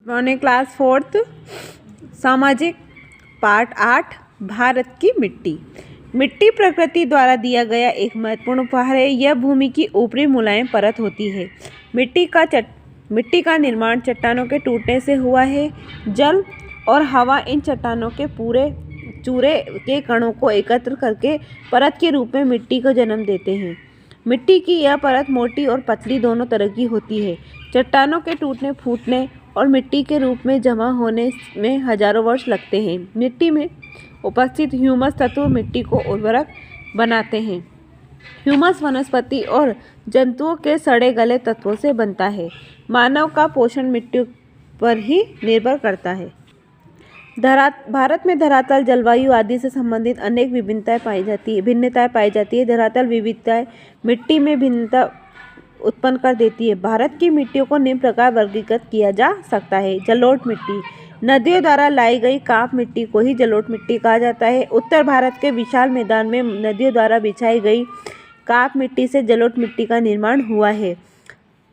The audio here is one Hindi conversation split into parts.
मॉर्निंग क्लास फोर्थ सामाजिक पार्ट 8 भारत की मिट्टी। मिट्टी प्रकृति द्वारा दिया गया एक महत्वपूर्ण उपहार है। यह भूमि की ऊपरी मुलायम परत होती है। मिट्टी का निर्माण चट्टानों के टूटने से हुआ है। जल और हवा इन चट्टानों के पूरे चूरे के कणों को एकत्र करके परत के रूप में मिट्टी को जन्म देते हैं। मिट्टी की यह परत मोटी और पतली दोनों तरह की होती है। चट्टानों के टूटने, फूटने और मिट्टी के रूप में जमा होने में हजारों वर्ष लगते हैं। मिट्टी में उपस्थित ह्यूमस तत्व मिट्टी को उर्वरक बनाते हैं। ह्यूमस वनस्पति और जंतुओं के सड़े गले तत्वों से बनता है। मानव का पोषण मिट्टी पर ही निर्भर करता है। भारत में धरातल, जलवायु आदि से संबंधित अनेक भिन्नताएं पाई जाती है। धरातल विविधताएं मिट्टी में भिन्नता उत्पन्न कर देती है। भारत की मिट्टियों को निम्न प्रकार वर्गीकृत किया जा सकता है। जलोढ़ मिट्टी, नदियों द्वारा लाई गई काप मिट्टी को ही जलोढ़ मिट्टी कहा जाता है। उत्तर भारत के विशाल मैदान में नदियों द्वारा बिछाई गई काप मिट्टी से जलोढ़ मिट्टी का निर्माण हुआ है।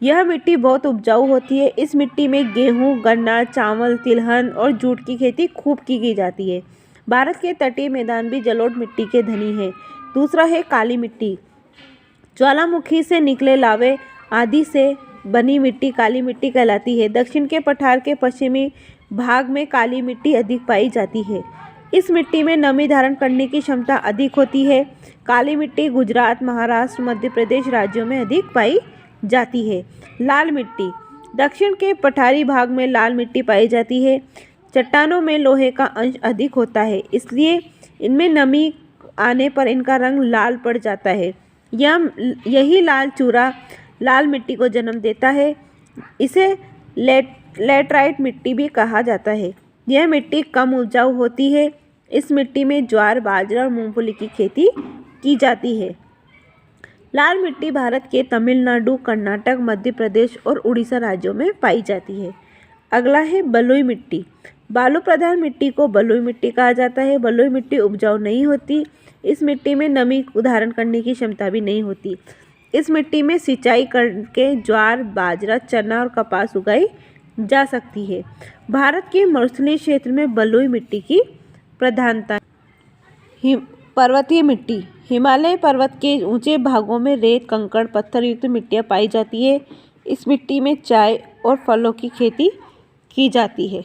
यह मिट्टी बहुत उपजाऊ होती है। इस मिट्टी में गेहूं, गन्ना, चावल, तिलहन और जूट की खेती खूब की जाती है। भारत के तटीय मैदान भी जलोढ़ मिट्टी के धनी हैं। दूसरा है काली मिट्टी। ज्वालामुखी से निकले लावे आदि से बनी मिट्टी काली मिट्टी कहलाती है। दक्षिण के पठार के पश्चिमी भाग में काली मिट्टी अधिक पाई जाती है। इस मिट्टी में नमी धारण करने की क्षमता अधिक होती है। काली मिट्टी गुजरात, महाराष्ट्र, मध्य प्रदेश राज्यों में अधिक पाई जाती है। लाल मिट्टी, दक्षिण के पठारी भाग में लाल मिट्टी पाई जाती है। चट्टानों में लोहे का अंश अधिक होता है, इसलिए इनमें नमी आने पर इनका रंग लाल पड़ जाता है। यही लाल चूरा लाल मिट्टी को जन्म देता है। इसे लैटराइट मिट्टी भी कहा जाता है। यह मिट्टी कम उपजाऊ होती है। इस मिट्टी में ज्वार, बाजरा और मूंगफली की खेती की जाती है। लाल मिट्टी भारत के तमिलनाडु, कर्नाटक, मध्य प्रदेश और उड़ीसा राज्यों में पाई जाती है। अगला है बलुई मिट्टी। बालू प्रधान मिट्टी को बलुई मिट्टी कहा जाता है। बलुई मिट्टी उपजाऊ नहीं होती। इस मिट्टी में नमी धारण करने की क्षमता भी नहीं होती। इस मिट्टी में सिंचाई करके ज्वार, बाजरा, चना और कपास उगाई जा सकती है। भारत के मरुस्थलीय क्षेत्र में बलुई मिट्टी की प्रधानता। पर्वतीय मिट्टी, हिमालय पर्वत के ऊंचे भागों में रेत, कंकड़, पत्थर युक्त मिट्टियाँ पाई जाती है। इस मिट्टी में चाय और फलों की खेती की जाती है।